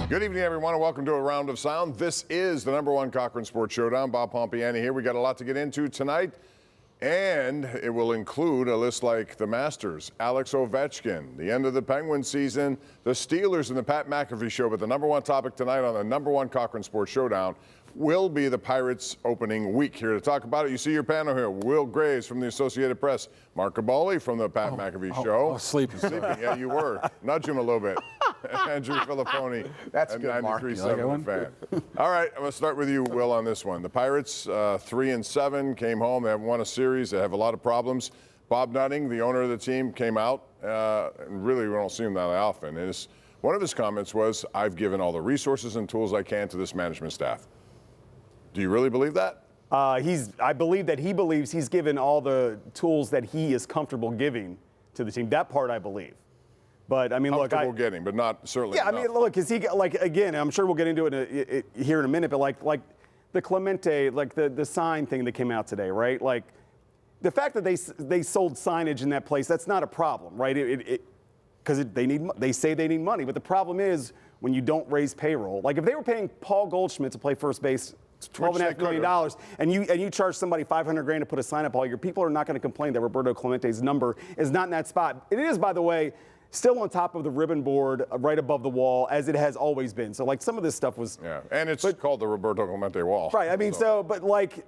Good evening, everyone, and welcome to A Round of Sound. This is the #1 Cochran Sports Showdown. Bob Pompeani here. We got a lot to get into tonight, and it will include a list like the Masters, Alex Ovetkin, the end of the Penguins season, the Steelers, and the Pat McAfee Show. But the #1 topic tonight on the #1 Cochran Sports Showdown will be the Pirates opening week. Here to talk about it, you see your panel here. Will Graves from the Associated Press, Mark Kaboly from the Pat McAfee Show. Sleeping. Yeah, you were. Nudge him a little bit. Andrew Filipponi. That's good, Mark. 93.7 Fan. All right, I'm going to start with you, Will, on this one. The Pirates, 3-7, came home. They haven't won a series. They have a lot of problems. Bob Nutting, the owner of the team, came out. And really, we don't see him that often. And one of his comments was, I've given all the resources and tools I can to this management staff. Do you really believe that? I believe that he believes he's given all the tools that he is comfortable giving to the team. That part I believe. But I mean, look, getting, but not certainly. Yeah, enough. I mean, look, is he like again? I'm sure we'll get into it here in a minute. But like the Clemente, like the sign thing that came out today, right? Like the fact that they sold signage in that place, that's not a problem, right? Because they say they need money, but the problem is when you don't raise payroll. Like if they were paying Paul Goldschmidt to play first base, $12.5 million, and you charge somebody $500,000 to put a sign up all year, people are not going to complain that Roberto Clemente's number is not in that spot. It is, by the way, still on top of the ribbon board right above the wall, as it has always been. So, like, some of this stuff was... Yeah, and it's called the Roberto Clemente wall. Right, I mean, but, like,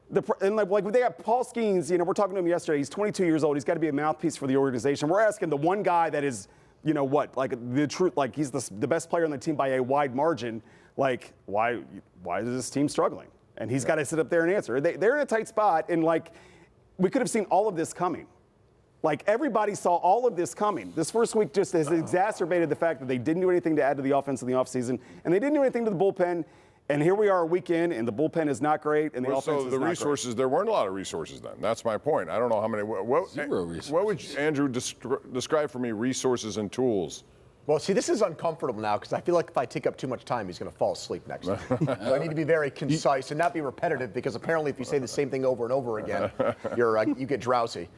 like they got Paul Skeens, we're talking to him yesterday. He's 22 years old. He's got to be a mouthpiece for the organization. We're asking the one guy that is, like, the truth, like, he's the best player on the team by a wide margin. Like, why is this team struggling? And he's got to sit up there and answer. They're in a tight spot, and, like, we could have seen all of this coming. Like, everybody saw all of this coming. This first week just has exacerbated the fact that they didn't do anything to add to the offense in the offseason, and they didn't do anything to the bullpen. And here we are a weekend, and the bullpen is not great, and the offense is not great. So the resources, there weren't a lot of resources then. That's my point. I don't know how many. Zero resources. What would Andrew describe for me resources and tools? Well, see, this is uncomfortable now because I feel like if I take up too much time, he's going to fall asleep next time. So I need to be very concise and not be repetitive because apparently if you say the same thing over and over again, you get drowsy.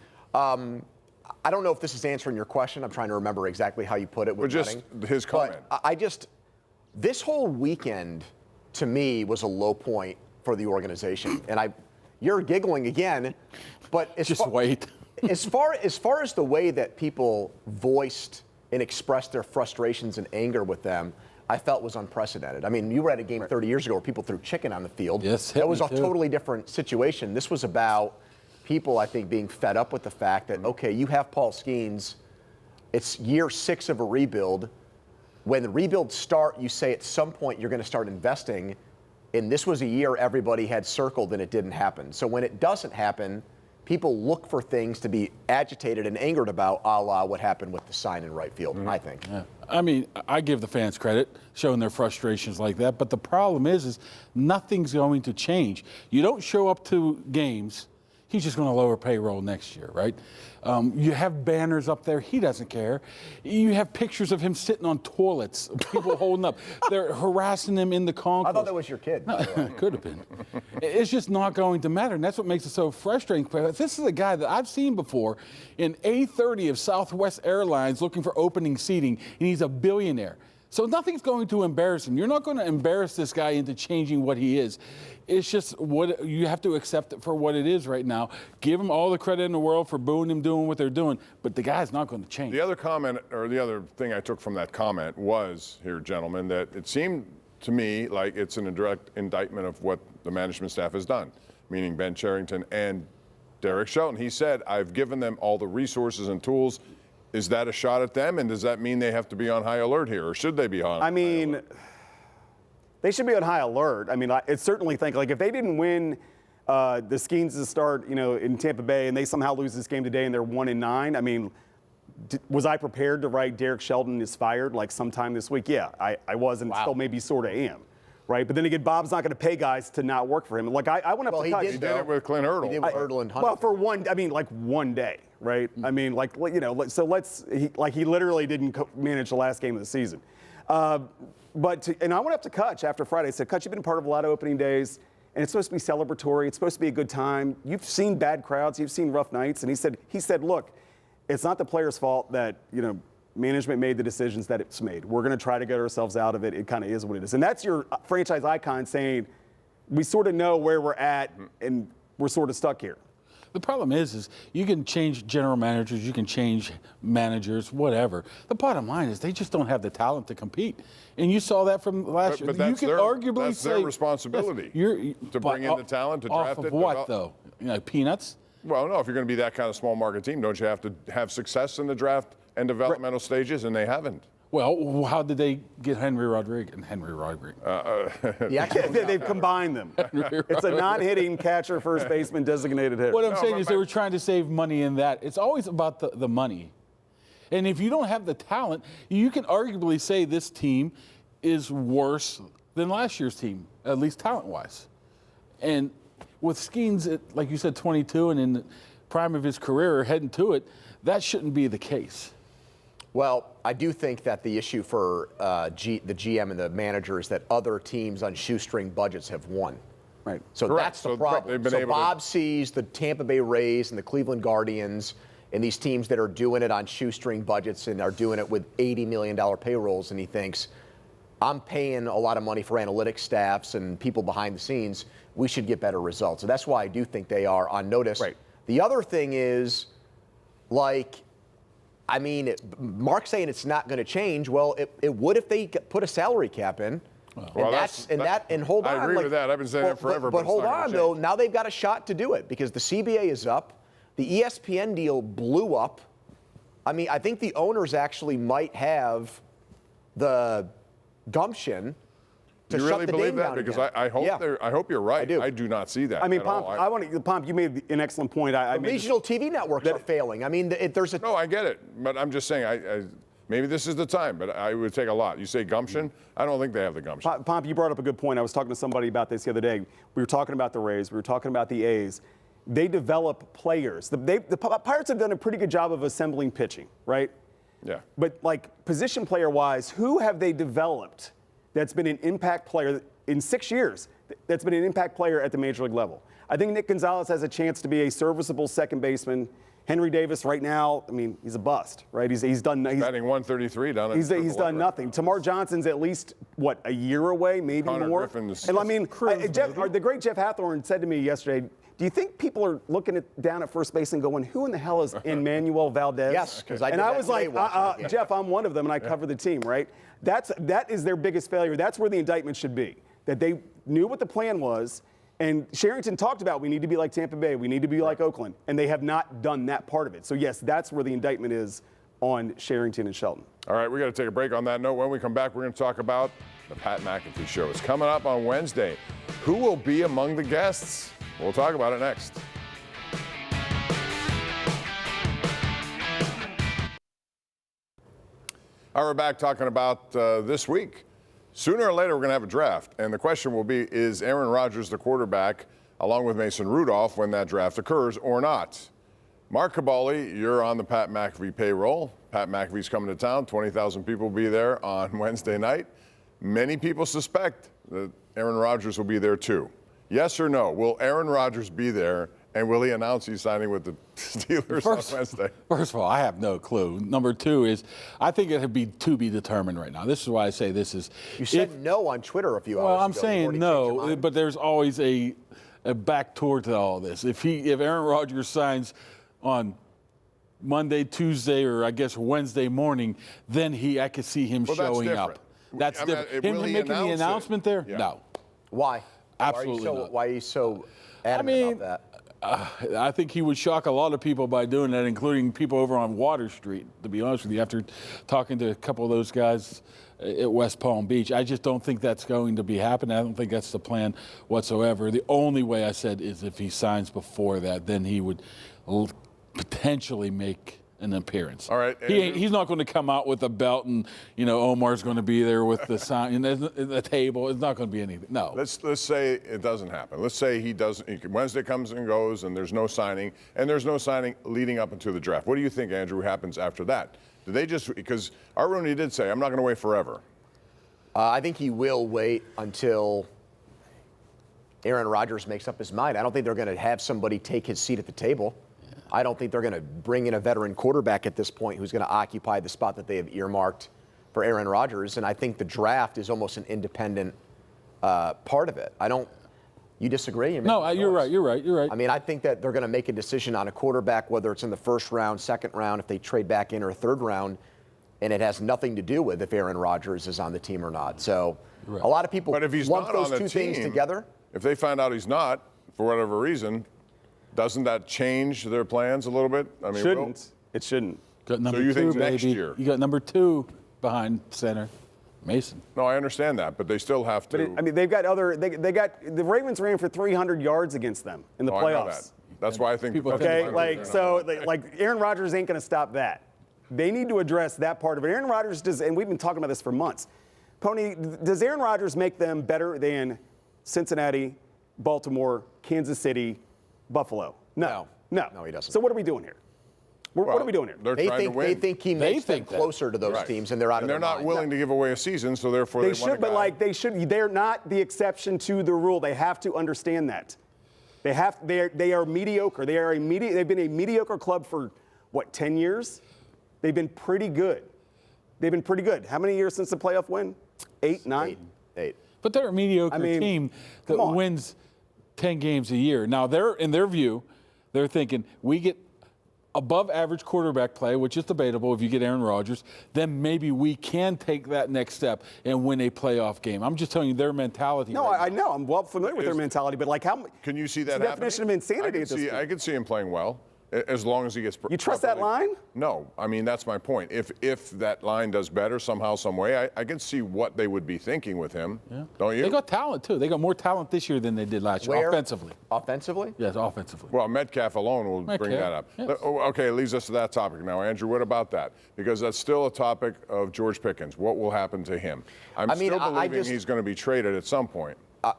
I don't know if this is answering your question. I'm trying to remember exactly how you put it. But just his comment. But this whole weekend, to me, was a low point for the organization. And you're giggling again, but wait. As far as the way that people voiced and expressed their frustrations and anger with them, I felt was unprecedented. I mean, you were at a game 30 years ago where people threw chicken on the field. Yes, that was a totally different situation. This was about people, I think, being fed up with the fact that, okay, you have Paul Skeens. It's year 6 of a rebuild. When the rebuilds start, you say at some point you're going to start investing. And this was a year everybody had circled and it didn't happen. So when it doesn't happen, people look for things to be agitated and angered about, a la what happened with the sign in right field, I think. Yeah. I mean, I give the fans credit, showing their frustrations like that. But the problem is nothing's going to change. You don't show up to games. He's just going to lower payroll next year, right? You have banners up there. He doesn't care. You have pictures of him sitting on toilets, people holding up. They're harassing him in the concourse. I thought that was your kid. No, it could have been. It's just not going to matter, and that's what makes it so frustrating. This is a guy that I've seen before in A30 of Southwest Airlines looking for opening seating, and he's a billionaire. So nothing's going to embarrass him. You're not going to embarrass this guy into changing what he is. It's just what you have to accept it for what it is right now. Give him all the credit in the world for booing him doing what they're doing, but the guy's not going to change. The other comment, or the other thing I took from that comment was, here, gentlemen, that it seemed to me like it's an indirect indictment of what the management staff has done, meaning Ben Cherington and Derek Shelton. He said, I've given them all the resources and tools. Is that a shot at them, and does that mean they have to be on high alert here, or should they be on high alert? They should be on high alert. I mean, I certainly think, like, if they didn't win the Skeens to start, in Tampa Bay, and they somehow lose this game today and they're 1-9, I mean, was I prepared to write Derek Shelton is fired, like, sometime this week? Yeah, I was, and still maybe sort of am. Right, but then again, Bob's not going to pay guys to not work for him. Like I went up to touch. He did it with Clint Hurdle. He did with Hurdle and Hunter. Well, for one day, right? I mean, he literally didn't manage the last game of the season. And I went up to Kutch after Friday. I said, Kutch, you've been part of a lot of opening days, and it's supposed to be celebratory. It's supposed to be a good time. You've seen bad crowds. You've seen rough nights. And he said, look, it's not the players' fault that management made the decisions that it's made. We're going to try to get ourselves out of it. It kind of is what it is. And that's your franchise icon saying, we sort of know where we're at and we're sort of stuck here. The problem is you can change general managers, you can change managers, whatever. The bottom line is they just don't have the talent to compete. And you saw that from last year. But that's you can arguably that's say their responsibility to bring in the talent, to draft off it. Of what, though? Peanuts? Well, no, if you're going to be that kind of small market team, don't you have to have success in the draft and developmental stages? And they haven't. Well, how did they get Henry Rodriguez? Yeah, They've combined them. It's a non-hitting catcher, first baseman, designated hitter. What I'm saying is they were trying to save money in that. It's always about the money. And if you don't have the talent, you can arguably say this team is worse than last year's team, at least talent-wise. And with Skeens, like you said, 22 and in the prime of his career heading to it, that shouldn't be the case. Well, I do think that the issue for the GM and the manager is that other teams on shoestring budgets have won. Right. So Correct. that's the So problem. they've been So able to- Bob sees the Tampa Bay Rays and the Cleveland Guardians and these teams that are doing it on shoestring budgets and are doing it with $80 million payrolls, and he thinks, I'm paying a lot of money for analytics staffs and people behind the scenes. We should get better results. So that's why I do think they are on notice. Right. The other thing is, Mark's saying it's not going to change. Well, it would if they put a salary cap in. Well, And hold on. I agree with that. I've been saying that forever. But it's hold not gonna on, change. though. Now they've got a shot to do it because the CBA is up. The ESPN deal blew up. I mean, I think the owners actually might have the gumption to You shut really the believe name that? down Because again. I hope you're right. I do. I do not see that. I mean, at all. Pomp, you made an excellent point. I made Regional TV networks are failing. I mean, there's a. No, I get it, but I'm just saying, maybe this is the time, but I would take a lot. You say gumption? I don't think they have the gumption. Pomp, you brought up a good point. I was talking to somebody about this the other day. We were talking about the Rays. We were talking about the A's. They develop players. The Pirates have done a pretty good job of assembling pitching, right? Yeah. But position player-wise, who have they developed that's been an impact player in 6 years? That's been an impact player at the major league level. I think Nick Gonzalez has a chance to be a serviceable second baseman. Henry Davis right now, I mean, he's a bust, right? He's done. He's Batting 133 down at He's AAA done right nothing. Tamar Johnson's at least, a year away, maybe Connor more. Griffin's- And I mean, the great Jeff Hathorn said to me yesterday, do you think people are looking down at first base and going, who in the hell is Emmanuel Valdez? Yes, 'cause I did And I that was today like, watching the game. Jeff, I'm one of them, and I cover the team, right? That is their biggest failure. That's where the indictment should be, that they knew what the plan was. And Sherrington talked about we need to be like Tampa Bay, we need to be like Oakland, and they have not done that part of it. So yes, that's where the indictment is on Sherrington and Shelton. All right, we got to take a break on that note. When we come back, we're going to talk about the Pat McAfee Show. It's coming up on Wednesday. Who will be among the guests? We'll talk about it next. All right, we're back talking about this week. Sooner or later, we're going to have a draft. And the question will be, is Aaron Rodgers the quarterback along with Mason Rudolph when that draft occurs or not? Mark Kaboly, you're on the Pat McAfee payroll. Pat McAfee's coming to town. 20,000 people will be there on Wednesday night. Many people suspect that Aaron Rodgers will be there too. Yes or no? Will Aaron Rodgers be there, and will he announce he's signing with the Steelers on Wednesday? First of all, I have no clue. Number two is, I think it would be to be determined right now. This is why I say this is. You said no on Twitter a few hours ago. Well, I'm You've saying already changed your no, mind. but there's always a back toward to all this. If Aaron Rodgers signs on Monday, Tuesday, or I guess Wednesday morning, then I could see him Well, that's showing different. up. That's I mean, different. will Him he making the announce it? announcement there? Yeah. No. Why? Absolutely not. Why are you so adamant about that? I think he would shock a lot of people by doing that, including people over on Water Street, to be honest with you, after talking to a couple of those guys at West Palm Beach. I just don't think that's going to be happening. I don't think that's the plan whatsoever. The only way I said is if he signs before that, then he would potentially make an appearance. All right, He's not going to come out with a belt and, Omar's going to be there with the sign and the table. It's not going to be anything. No. Let's say it doesn't happen. Let's say he doesn't. Wednesday comes and goes, and there's no signing, leading up into the draft. What do you think, Andrew, happens after that? Do they just, because our Rooney did say, I'm not going to wait forever. I think he will wait until Aaron Rodgers makes up his mind. I don't think they're going to have somebody take his seat at the table. I don't think they're going to bring in a veteran quarterback at this point who's going to occupy the spot that they have earmarked for Aaron Rodgers. And I think the draft is almost an independent part of it. You disagree? No, you're right. You're right. I mean, I think that they're going to make a decision on a quarterback, whether it's in the first round, second round, if they trade back in, or third round, and it has nothing to do with if Aaron Rodgers is on the team or not. So a lot of people but if he's lump not those on the two things team, together. If they find out he's not, for whatever reason, doesn't that change their plans a little bit? I mean, Shouldn't. It shouldn't. Got number you two, think next baby. year? You got number 2 behind center, Mason. No, I understand that, but they still have to. But they've got other. They got the Ravens ran for 300 yards against them in the I know playoffs. that. That's why I think. People Okay, think like Aaron Rodgers ain't going to stop that. They need to address that part of it. Aaron Rodgers does, and we've been talking about this for months. Pony, does Aaron Rodgers make them better than Cincinnati, Baltimore, Kansas City, Buffalo? No, he doesn't. So what are we doing here? What are we doing here? They're They trying to think win. they think he makes them closer to those teams, and they're out of they're their not mind. willing to give away a season, so therefore They want should, a but guy. like they should. They're not the exception to the rule. They have to understand that. They are mediocre. They've been a mediocre club for what, 10 years? They've been pretty good. How many years since the playoff win? 8, 9? 8. But they're a mediocre team that wins 10 games a year. Now, in their view, they're thinking, we get above average quarterback play, which is debatable if you get Aaron Rodgers, then maybe we can take that next step and win a playoff game. I'm just telling you their mentality. No, I know. I'm well familiar with their mentality, but like how Can you see that the happening? definition of insanity at this point. I can see him playing well, as long as he gets. You trust that line? No, I mean that's my point. If that line does better somehow, some way, I can see what they would be thinking with him. Yeah. Don't you? They got talent too. They got more talent this year than they did last year. Where? Offensively. Offensively? Yes, offensively. Well, Metcalf alone will bring that up. Yes. Okay, it leads us to that topic now. Andrew, what about that? Because that's still a topic of George Pickens. What will happen to him? I'm still believing he's going to be traded at some point.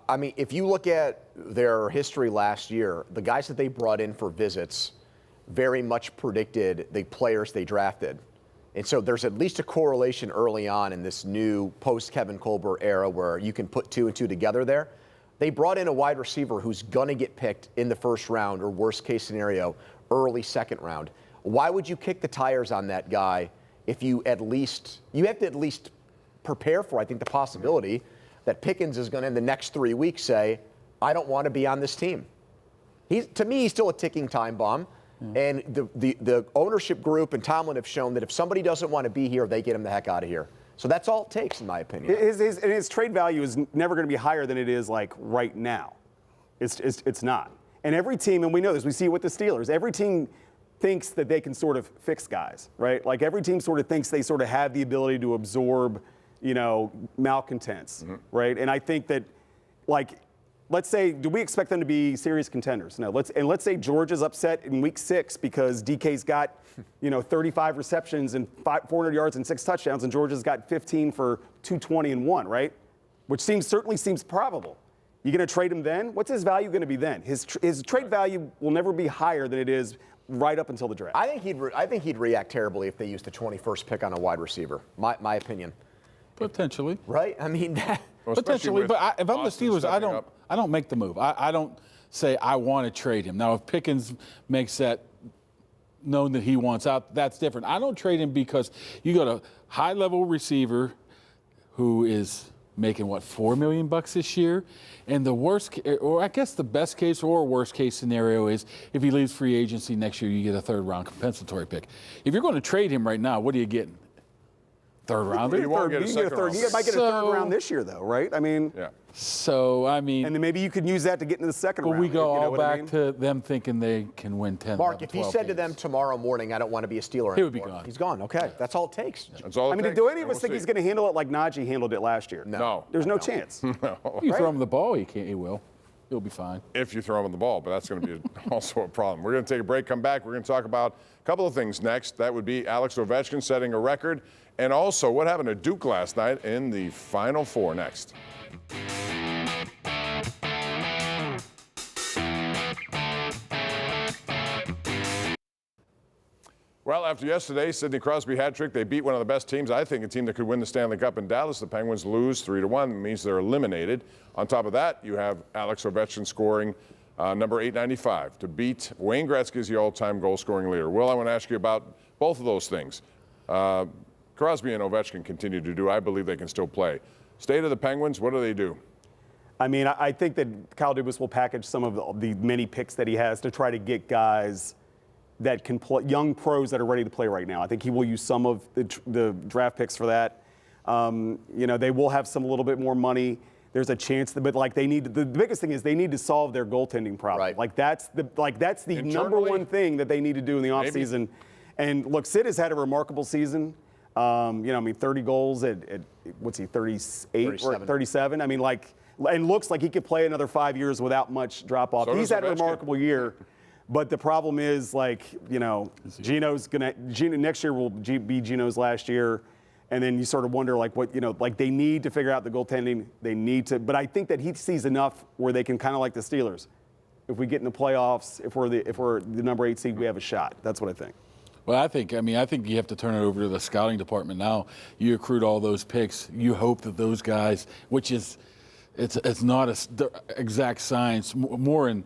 I mean, if you look at their history last year, the guys that they brought in for visits very much predicted the players they drafted. And so there's at least a correlation early on in this new post-Kevin Colbert era where you can put 2 and 2 together there. They brought in a wide receiver who's going to get picked in the first round or worst case scenario, early second round. Why would you kick the tires on that guy if you have to at least prepare for, I think, the possibility that Pickens is going to in the next 3 weeks say, I don't want to be on this team. To me, he's still a ticking time bomb. And the ownership group and Tomlin have shown that if somebody doesn't want to be here, they get him the heck out of here. So that's all it takes, in my opinion. His trade value is never going to be higher than it is like right now. It's not. And every team, and we know this, we see it with the Steelers, every team thinks that they can sort of fix guys, right? Like every team sort of thinks they sort of have the ability to absorb, malcontents, right? And I think that, like, let's say, do we expect them to be serious contenders? No. Let's say Georgia's upset in week 6 because DK's got, 35 receptions and 400 yards and 6 touchdowns, and Georgia's got 15 for 220 and 1, right? Which certainly seems probable. You going to trade him then? What's his value going to be then? His trade value will never be higher than it is right up until the draft. I think he'd react terribly if they used the 21st pick on a wide receiver. My opinion. Potentially. Right? I mean, potentially. But if I'm the Austin Steelers, stepping up. I don't make the move. I don't say I want to trade him. Now, if Pickens makes that known that he wants out, that's different. I don't trade him because you got a high-level receiver who is making, $4 million this year? And the worst, or I guess the best case or worst case scenario is if he leaves free agency next year, you get a third-round compensatory pick. If you're going to trade him right now, what are you getting? Third rounder? You won't get a second round. You might get a third round this year, though, right? I mean, Yeah. So, I mean, and then maybe you could use that to get into the second but round. we go you know all what I back mean? to them thinking they can win 10, Mark, 11, if he 12 said to games. them tomorrow morning, I don't want to be a Steeler He would be anymore, gone. he's gone. Okay, that's all it takes. That's all it I mean, takes. do any of We'll us think see. he's going to handle it like Najee handled it last year? No. There's no chance. You throw him the ball, he will. He'll be fine. If you throw him the ball, but that's going to be also a problem. We're going to take a break, come back. We're going to talk about a couple of things next. That would be Alex Ovetkin setting a record, and also what happened to Duke last night in the Final Four next. Well, after yesterday, Sidney Crosby hat trick, they beat one of the best teams, I think, a team that could win the Stanley Cup in Dallas. The Penguins lose 3-1. It means they're eliminated. On top of that, you have Alex Ovechkin scoring number 895, to beat Wayne Gretzky as the all-time goal-scoring leader. Will, I want to ask you about both of those things. Crosby and Ovetkin continue to do. I believe they can still play. State of the Penguins, what do they do? I mean, I think that Kyle Dubas will package some of the many picks that he has to try to get guys that can play, young pros that are ready to play right now. I think he will use some of the draft picks for that. They will have some a little bit more money. There's a chance, but the biggest thing is they need to solve their goaltending problem. Right. That's the number one thing that they need to do in the offseason. And look, Sid has had a remarkable season. 30 goals at what's he, 38 or 37? I mean, and looks like he could play another 5 years without much drop off. So he's had a remarkable year. But the problem is, Gino's next year will be Gino's last year. And then you sort of wonder, they need to figure out the goaltending. They need to, but I think that he sees enough where they can kind of like the Steelers. If we get in the playoffs, if we're the number 8 seed, we have a shot. That's what I think. Well, I think you have to turn it over to the scouting department now. You accrued all those picks. You hope that those guys, which is, it's not an exact science, more in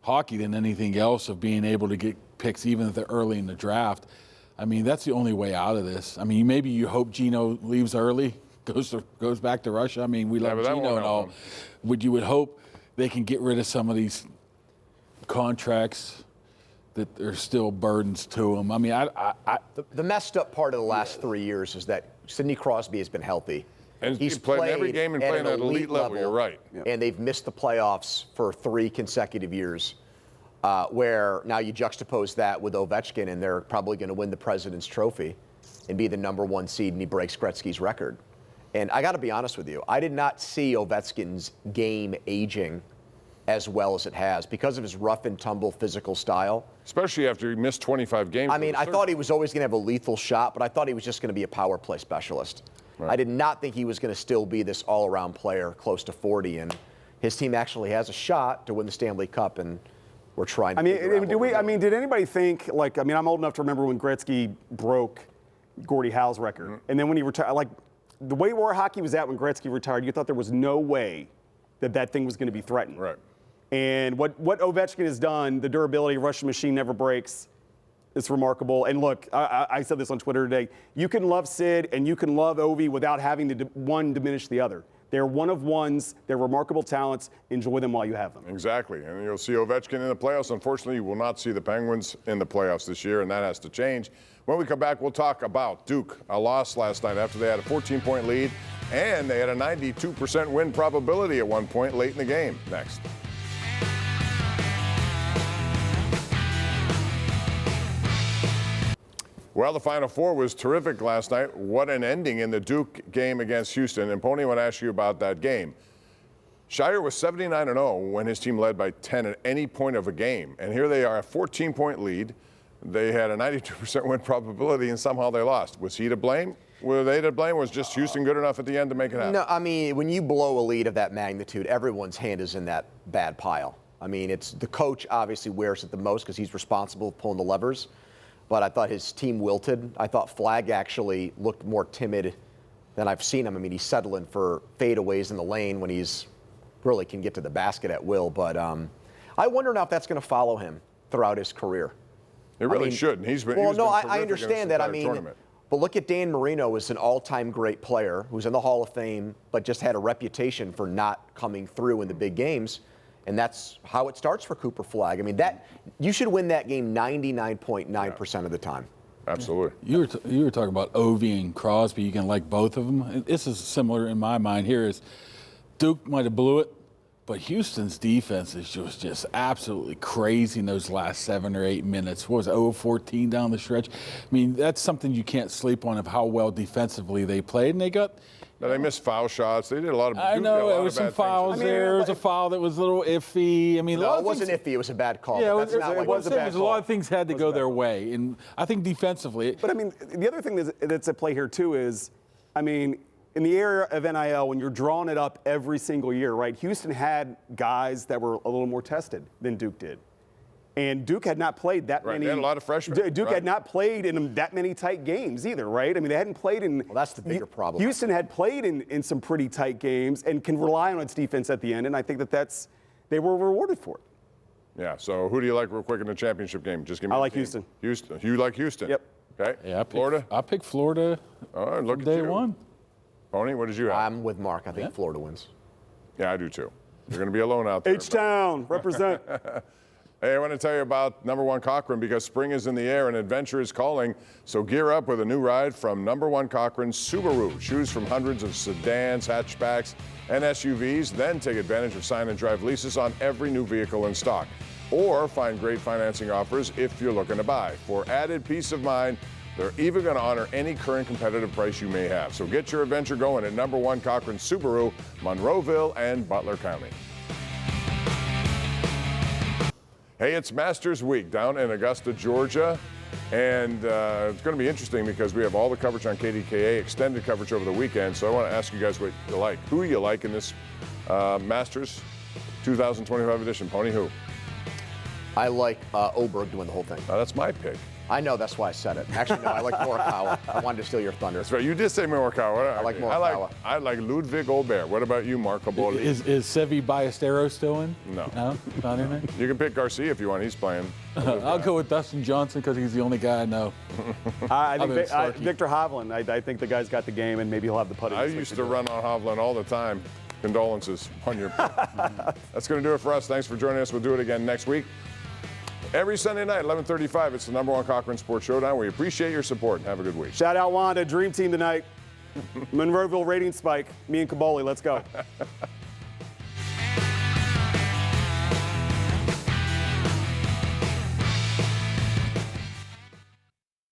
hockey than anything else, of being able to get picks even if they're early in the draft. I mean, that's the only way out of this. I mean, maybe you hope Gino leaves early, goes back to Russia. I mean, we love Gino and all. You would hope they can get rid of some of these contracts that are still burdens to them. I mean, the messed up part of the last 3 years is that Sidney Crosby has been healthy. And he's played every game and playing at an elite level. You're right. Yeah. And they've missed the playoffs for 3 consecutive years, where now you juxtapose that with Ovetkin, and they're probably going to win the President's Trophy and be the number 1 seed, and he breaks Gretzky's record. And I got to be honest with you, I did not see Ovechkin's game aging as well as it has because of his rough and tumble physical style. Especially after he missed 25 games. I mean, I thought he was always going to have a lethal shot, but I thought he was just going to be a power play specialist. Right. I did not think he was going to still be this all-around player close to 40, and his team actually has a shot to win the Stanley Cup, and we're trying to did anybody think, I'm old enough to remember when Gretzky broke Gordie Howe's record. Mm-hmm. And then when he retired, the way where hockey was at when Gretzky retired, you thought there was no way that thing was going to be threatened. Right. And what Ovetkin has done, the durability, Russian machine never breaks. It's remarkable. And look, I said this on Twitter today. You can love Sid and you can love Ovi without having one diminish the other. They're one of ones. They're remarkable talents. Enjoy them while you have them. Exactly. And you'll see Ovetkin in the playoffs. Unfortunately, you will not see the Penguins in the playoffs this year, and that has to change. When we come back, we'll talk about Duke, a loss last night after they had a 14-point lead, and they had a 92% win probability at one point late in the game. Next. Well, the Final Four was terrific last night. What an ending in the Duke game against Houston. And Pony, I want to ask you about that game. Shire was 79-0 when his team led by 10 at any point of a game. And here they are, a 14-point lead. They had a 92% win probability, and somehow they lost. Was he to blame? Were they to blame? Was just Houston good enough at the end to make it happen? No, I mean, when you blow a lead of that magnitude, everyone's hand is in that bad pile. I mean, it's the coach obviously wears it the most because he's responsible for pulling the levers. But I thought his team wilted. I thought Flagg actually looked more timid than I've seen him. I mean, he's settling for fadeaways in the lane when he's really can get to the basket at will. But I wonder now if that's going to follow him throughout his career. It really shouldn't. He's been I understand that. I mean, tournament. But look at Dan Marino as an all-time great player who's in the Hall of Fame, but just had a reputation for not coming through in the big games. And that's how it starts for Cooper Flagg. I mean, you should win that game 99.9% of the time. Absolutely. You were talking about Ovi and Crosby. You can like both of them. This is similar in my mind. Here is Duke might have blew it, but Houston's defense is just absolutely crazy in those last 7 or 8 minutes. What was it, 0-14 down the stretch? I mean, that's something you can't sleep on of how well defensively they played, and they got. No, they missed foul shots. They did a lot of. I know there was some fouls there. There was a foul that was a little iffy. I mean, no, it wasn't iffy. It was a bad call. Yeah, it was a bad call. A lot of things had to go their way, and I think defensively. But I mean, the other thing that's at play here too is, I mean, in the area of NIL, when you're drawing it up every single year, right? Houston had guys that were a little more tested than Duke did. And Duke had not played that many. They had a lot of freshmen. Duke had not played in that many tight games either, right? I mean, they hadn't played in. Well, that's the bigger problem. Houston had played in some pretty tight games and can rely on its defense at the end, and I think they were rewarded for it. Yeah. So who do you like real quick in the championship game? Just give me. I a like team. Houston. Houston. You like Houston? Yep. Okay. Yeah, Florida. I pick Florida. All right. Look from at day you. one. Pony, what did you have? I'm with Mark. I think Florida wins. Yeah, I do too. You're going to be alone out there. H-Town, represent. Hey, I want to tell you about number 1 Cochran because spring is in the air and adventure is calling. So gear up with a new ride from number 1 Cochran Subaru. Choose from hundreds of sedans, hatchbacks, and SUVs. Then take advantage of sign and drive leases on every new vehicle in stock. Or find great financing offers if you're looking to buy. For added peace of mind, they're even going to honor any current competitive price you may have. So get your adventure going at number 1 Cochran Subaru, Monroeville, and Butler County. Hey, it's Masters Week down in Augusta, Georgia. And it's going to be interesting because we have all the coverage on KDKA, extended coverage over the weekend. So I want to ask you guys what you like. Who you like in this Masters 2025 edition? Pony, who? I like Oberg doing the whole thing. That's my pick. I know, that's why I said it. Actually, no, I like Morikawa. I wanted to steal your thunder. That's right. You did say Morikawa. I like Morikawa. I like Ludwig Aubert. What about you, Mark Kaboly? Is Sevi Ballesteros still in? No. No? Not in it? You can pick Garcia if you want. He's playing. I'll go with Dustin Johnson because he's the only guy I know. I think Other than Starkey. Victor Hovland. I think the guy's got the game, and maybe he'll have the putting. I stick used to do it. run on Hovland all the time. Condolences on your pick. That's going to do it for us. Thanks for joining us. We'll do it again next week. Every Sunday night, 11:35, it's the number 1 Cochran Sports Showdown. We appreciate your support and have a good week. Shout out Wanda, Dream Team tonight. Monroeville rating spike. Me and Kaboly, let's go.